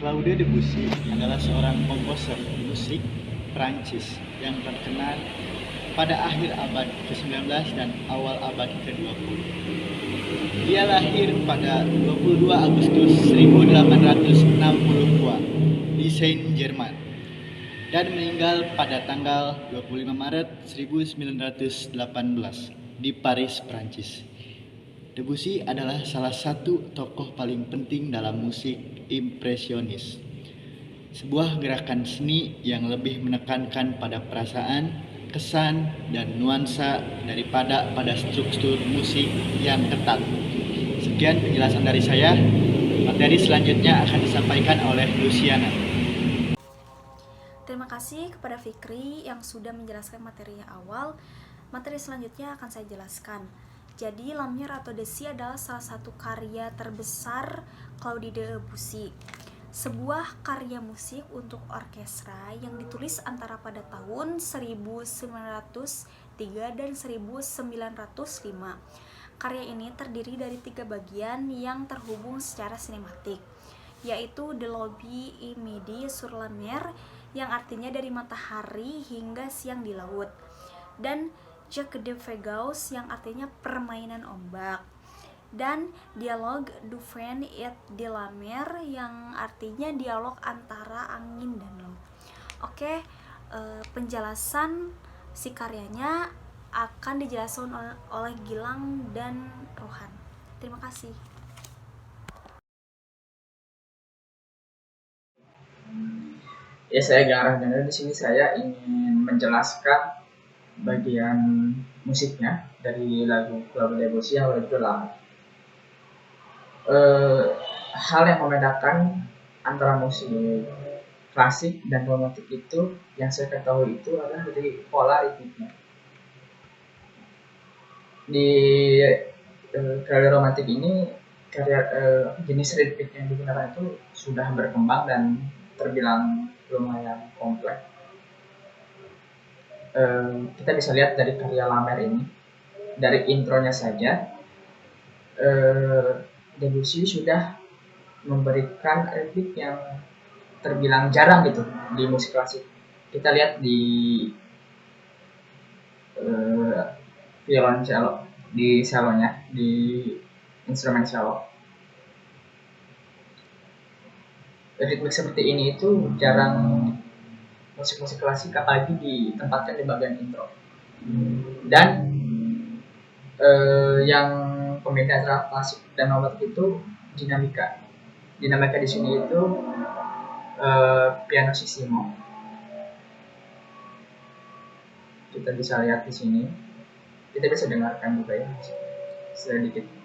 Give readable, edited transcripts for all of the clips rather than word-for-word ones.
Claude Debussy adalah seorang komposer musik Prancis yang terkenal pada akhir abad ke-19 dan awal abad ke-20. Dia lahir pada 22 Agustus 1862 di Saint-Germain dan meninggal pada tanggal 25 Maret 1918 di Paris, Prancis. Debussy adalah salah satu tokoh paling penting dalam musik impresionis, sebuah gerakan seni yang lebih menekankan pada perasaan, kesan, dan nuansa daripada pada struktur musik yang ketat. Sekian penjelasan dari saya. Materi selanjutnya akan disampaikan oleh Luciana. Terima kasih kepada Fikri yang sudah menjelaskan materinya awal. Materi selanjutnya akan saya jelaskan. Jadi, La Mer atau Debussy adalah salah satu karya terbesar Claude Debussy. Sebuah karya musik untuk orkestra yang ditulis antara pada tahun 1903 dan 1905. Karya ini terdiri dari 3 bagian yang terhubung secara sinematik, yaitu De l'aube et midi sur la mer, yang artinya dari matahari hingga siang di laut, dan Jacques de Vegaus yang artinya permainan ombak, dan Dialogue du vent et de la mer yang artinya dialog antara angin dan laut. Oke, penjelasan si karyanya akan dijelaskan oleh Gilang dan Rohan. Terima kasih. Ya, saya Garah dan di sini saya ingin menjelaskan bagian musiknya dari lagu Claude Debussy yang berjudul hal yang membedakan antara musik klasik dan romantik itu yang saya ketahui itu adalah dari pola ritmiknya. Di karya romantik ini jenis ritmik yang digunakan itu sudah berkembang dan terbilang lumayan kompleks. Kita bisa lihat dari karya La Mer ini, dari intronya saja Debussy sudah memberikan ritmik yang terbilang jarang gitu di musik klasik. Kita lihat di violoncello, di cellonya, di instrumen cello. Ritmik seperti ini itu jarang musik-musik klasik apalagi ditempatkan di bagian intro. Dan yang pembeda antara klasik dan romantik itu dinamika. Dinamika di sini itu pianissimo. Kita bisa lihat di sini. Kita bisa dengarkan juga ya sedikit.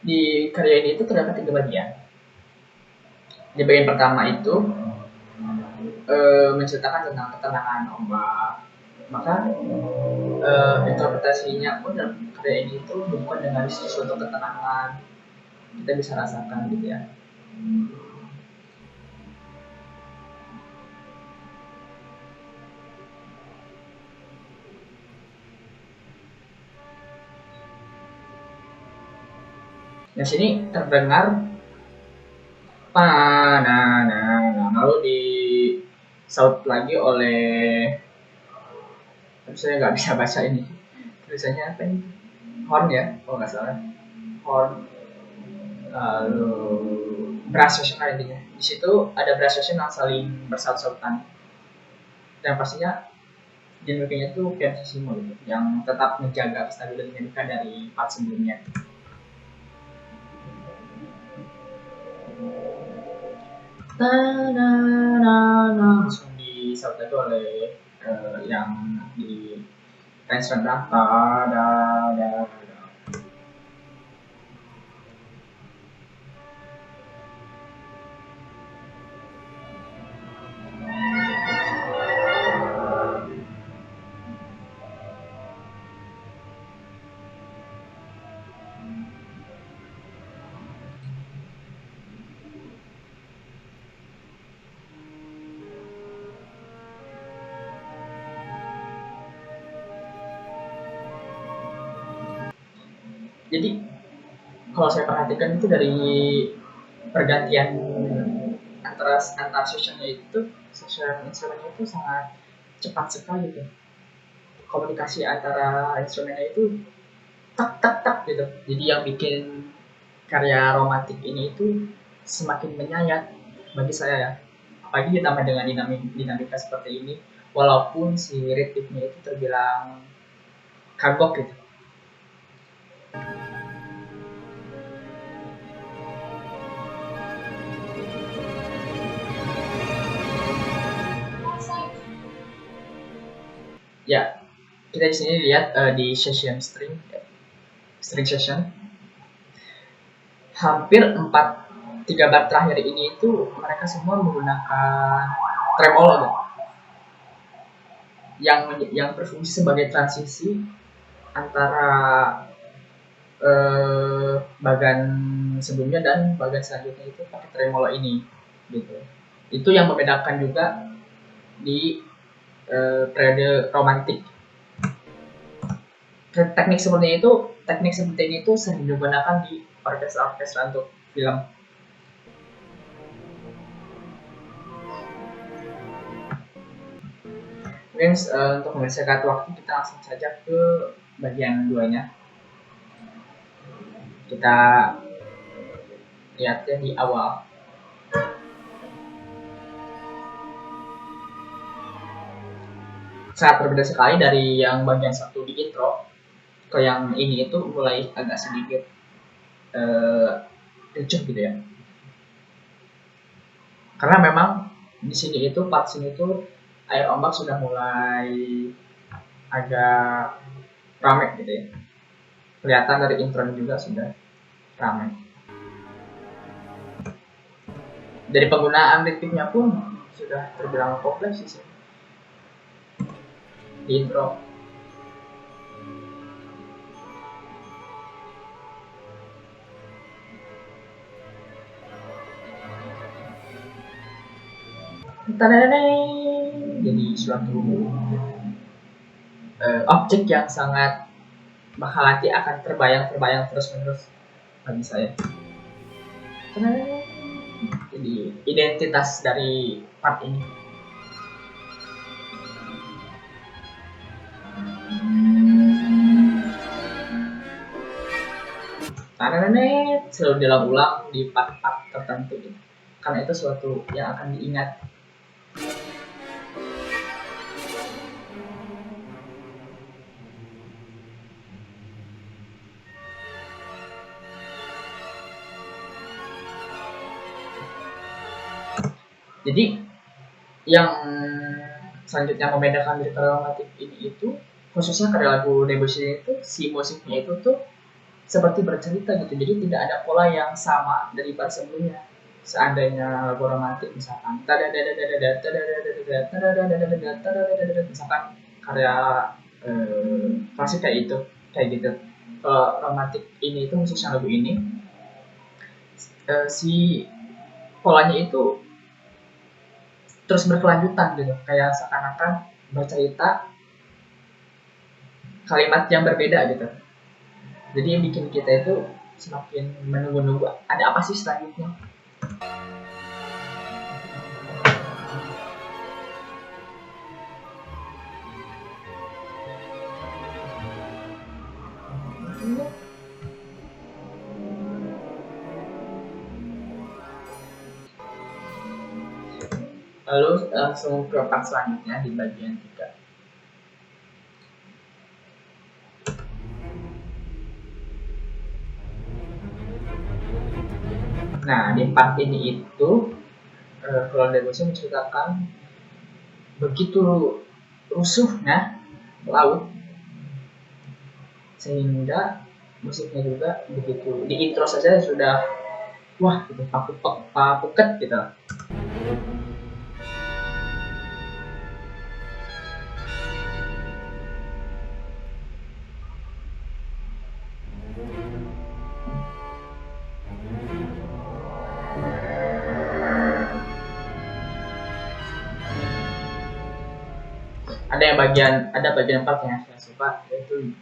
Di karya ini itu terdapat 3 bagian. Di bagian pertama itu menceritakan tentang ketenangan ombak. Maka interpretasinya pun dalam karya ini itu bukan dengan sesuatu ketenangan. Kita bisa rasakan gitu ya. Di sini terdengar lalu disaut lagi oleh, saya nggak bisa baca ini tulisannya apa ini, horn ya kalau nggak salah, horn, lalu brass section intinya. Di situ ada brass section yang saling bersaut-sautan dan pastinya dinamikanya itu pianissimo gitu, yang tetap menjaga kestabilan dinamika dari part sebelumnya. Langsung disaut lagi oleh yang di range rendah Jadi kalau saya perhatikan itu dari pergantian antara session instrumennya itu sangat cepat sekali gitu. Komunikasi antara instrumennya itu tak tak tak gitu. Jadi yang bikin karya romantik ini itu semakin menyayat bagi saya ya. Apalagi ditambah dengan dinamika seperti ini, walaupun si ritmenya itu terbilang kagok gitu. Ya, kita di sini lihat di string session, hampir 3 bar terakhir ini itu mereka semua menggunakan tremolo gitu, yang berfungsi sebagai transisi antara bagan sebelumnya dan bagan selanjutnya itu pakai tremolo ini gitu. Itu yang membedakan juga di periode romantik. Teknik seperti ini itu sering digunakan di orkestra untuk film. Mungkin untuk mempersingkat waktu kita langsung saja ke bagian 2-nya. Kita lihatnya di awal. Sangat berbeda sekali dari yang bagian 1 di intro ke yang ini, itu mulai agak sedikit ricuh gitu ya. Karena memang di sini itu part sini itu air ombak sudah mulai agak ramai gitu ya. Kelihatan dari intro juga sudah ramai. Dari penggunaan ritmiknya pun sudah terbilang kompleks sih di intro. Jadi suatu objek yang sangat bakal nanti akan terbayang terus menerus bagi saya. Jadi identitas dari part ini. Selalu diulang di part-part tertentu gitu. Karena itu suatu yang akan diingat. Jadi yang selanjutnya membedakan dari karya romantik ini itu, khususnya karya lagu Debussy itu, si musiknya itu tuh seperti bercerita gitu. Jadi tidak ada pola yang sama dari part sebelumnya. Seandainya lagu romantik misalkan misalkan karya klasik kayak gitu. Kalau romantik ini itu, khususnya lagu ini, si polanya itu terus berkelanjutan gitu, kayak seakan-akan bercerita kalimat yang berbeda gitu. Jadi yang bikin kita itu semakin menunggu-nunggu ada apa sih selanjutnya. Lalu langsung ke part selanjutnya di bagian 3. Nah, di part ini itu Roland Debussy menceritakan begitu rusuhnya laut, sehingga musiknya juga begitu, di intro saja sudah wah gitu, papuket gitu. Ada bagian part yang saya suka, yaitu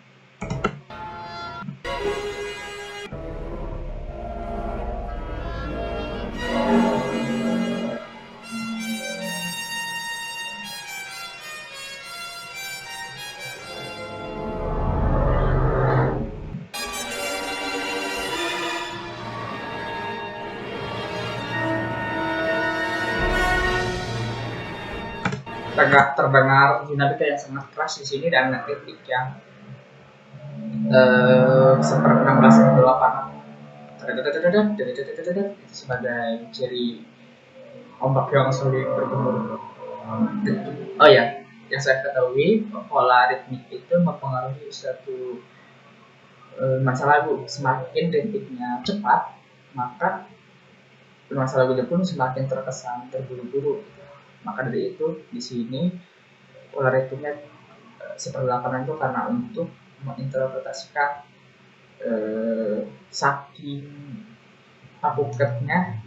terdengar dinamika yang sangat keras di sini dan kritik yang seperti 1608 sebagai ciri ombak yang sulit bergemuruh. Oh ya, yang saya ketahui pola ritmik itu mempengaruhi suatu nuansa lagu. Semakin ritmiknya cepat, maka nuansa lagunya pun semakin terkesan terburu-buru. Maka dari itu di sini pola ritmiknya seperti itu karena untuk menginterpretasikan saking pakuketnya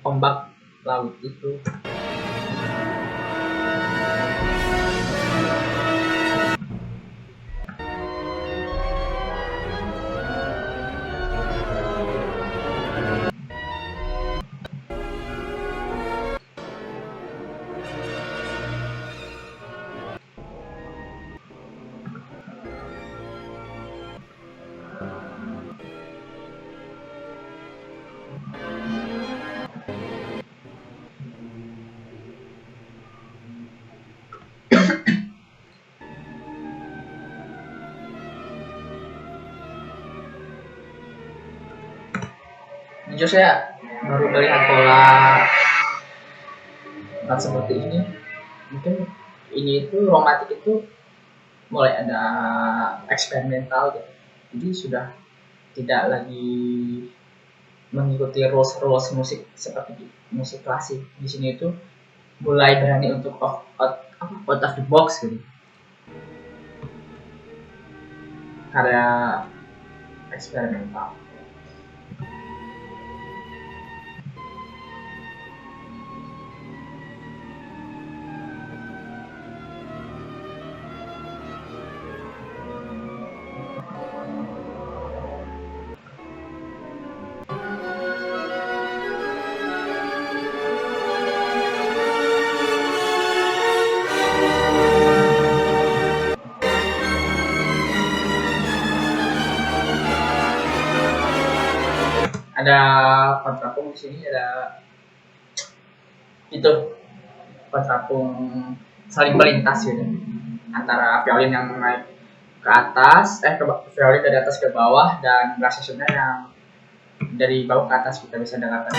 ombak laut itu. Jujur saya baru melihat pola seperti ini. Mungkin ini itu romantik itu mulai ada eksperimental gitu. Jadi sudah tidak lagi mengikuti rules musik seperti musik klasik. Di sini itu mulai berani untuk out of the box gitu. Karya eksperimental. Ada kontrapung di sini, ada itu kontrapung saling melintas gitu antara violin yang naik ke atas, violin dari atas ke bawah dan brass seasonnya yang dari bawah ke atas kita bisa dengarkan.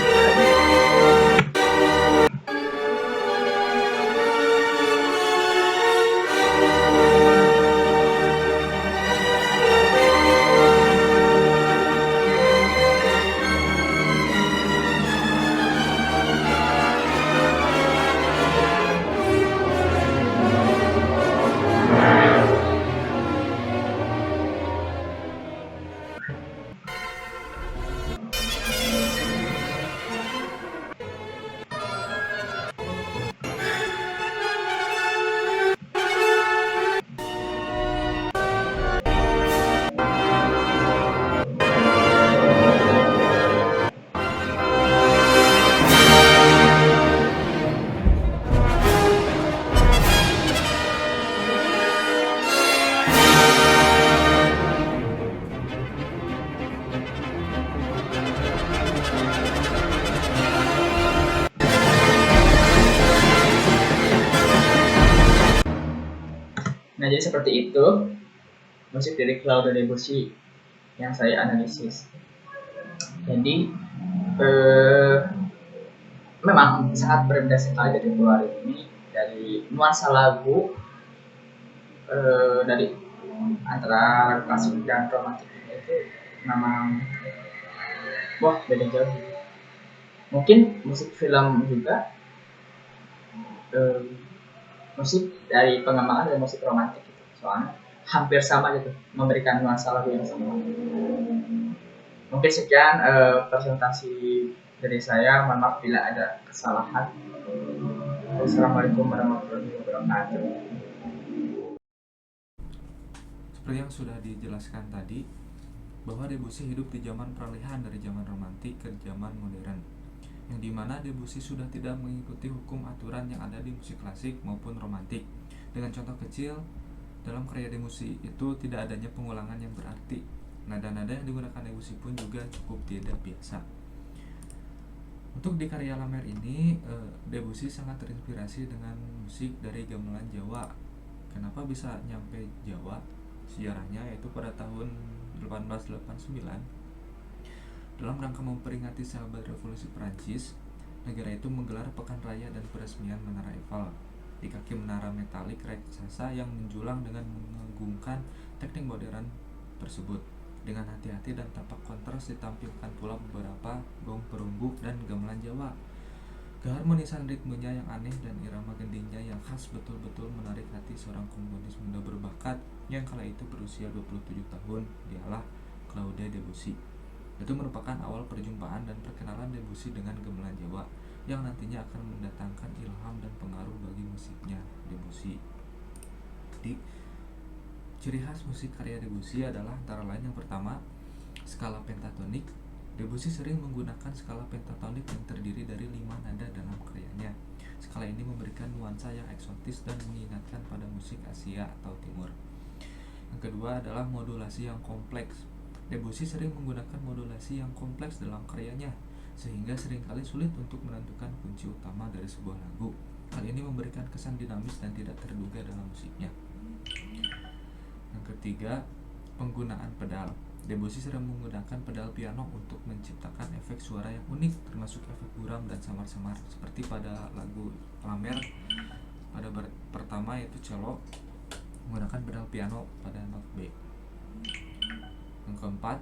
Nah, jadi seperti itu musik dari Claude Debussy yang saya analisis. Jadi memang sangat berbeda sekali dari pola ritmik, dari nuansa lagu, dari antara klasik dan romantik itu memang wah beda jauh. Mungkin musik film juga musik dari pengembangan dari musik romantik gitu. Soalnya hampir sama gitu, memberikan nuansa lagu yang sama. Mungkin sekian presentasi dari saya. Mohon maaf bila ada kesalahan. Wassalamualaikum warahmatullahi wabarakatuh. Seperti yang sudah dijelaskan tadi, bahwa Debussy hidup di zaman peralihan dari zaman romantik ke zaman modern, yang dimana Debussy sudah tidak mengikuti hukum aturan yang ada di musik klasik maupun romantik. Dengan contoh kecil, dalam karya Debussy itu tidak adanya pengulangan yang berarti. Nada-nada yang digunakan Debussy pun juga cukup tidak biasa. Untuk di karya Lamer ini, Debussy sangat terinspirasi dengan musik dari gamelan Jawa. Kenapa bisa nyampe Jawa? Sejarahnya yaitu pada tahun 1889, dalam rangka memperingati sahabat revolusi Prancis, negara itu menggelar pekan raya dan peresmian Menara Eiffel. Di kaki menara metalik raksasa yang menjulang dengan mengagungkan teknik modern tersebut. Dengan hati-hati dan tampak kontras ditampilkan pula beberapa gong perumbuk dan gamelan Jawa. Keharmonisan ritmenya yang aneh dan irama gendingnya yang khas betul-betul menarik hati seorang komponis muda berbakat yang kala itu berusia 27 tahun, dialah Claude Debussy. Itu merupakan awal perjumpaan dan perkenalan Debussy dengan gamelan Jawa yang nantinya akan mendatangkan ilham dan pengaruh bagi musiknya Debussy. Jadi, ciri khas musik karya Debussy adalah antara lain yang pertama, skala pentatonik. Debussy sering menggunakan skala pentatonik yang terdiri dari 5 nada dalam karyanya. Skala ini memberikan nuansa yang eksotis dan mengingatkan pada musik Asia atau Timur. Yang kedua adalah modulasi yang kompleks. Debussy sering menggunakan modulasi yang kompleks dalam karyanya, sehingga seringkali sulit untuk menentukan kunci utama dari sebuah lagu. Hal ini memberikan kesan dinamis dan tidak terduga dalam musiknya. Yang ketiga, penggunaan pedal. Debussy sering menggunakan pedal piano untuk menciptakan efek suara yang unik, termasuk efek buram dan samar-samar, seperti pada lagu Lamer pada pertama yaitu cello menggunakan pedal piano pada not B. Yang keempat,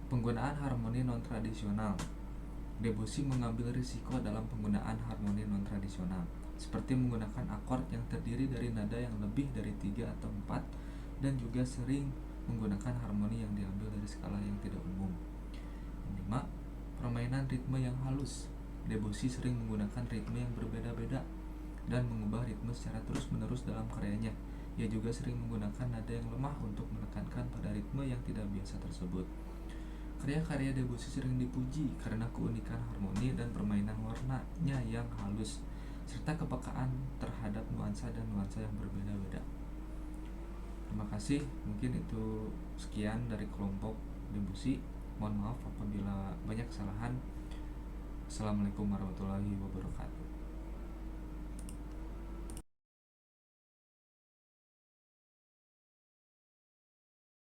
penggunaan harmoni non-tradisional. Debussy mengambil risiko dalam penggunaan harmoni non-tradisional, seperti menggunakan akord yang terdiri dari nada yang lebih dari 3 atau 4, dan juga sering menggunakan harmoni yang diambil dari skala yang tidak umum. Yang kelima, permainan ritme yang halus. Debussy sering menggunakan ritme yang berbeda-beda dan mengubah ritme secara terus-menerus dalam karyanya. Ia juga sering menggunakan nada yang lemah untuk menekankan pada ritme yang tidak biasa tersebut. Karya-karya Debussy sering dipuji karena keunikan harmoni dan permainan warnanya yang halus, serta kepekaan terhadap nuansa dan nuansa yang berbeda-beda. Terima kasih, mungkin itu sekian dari kelompok Debussy. Mohon maaf apabila banyak kesalahan. Assalamualaikum warahmatullahi wabarakatuh.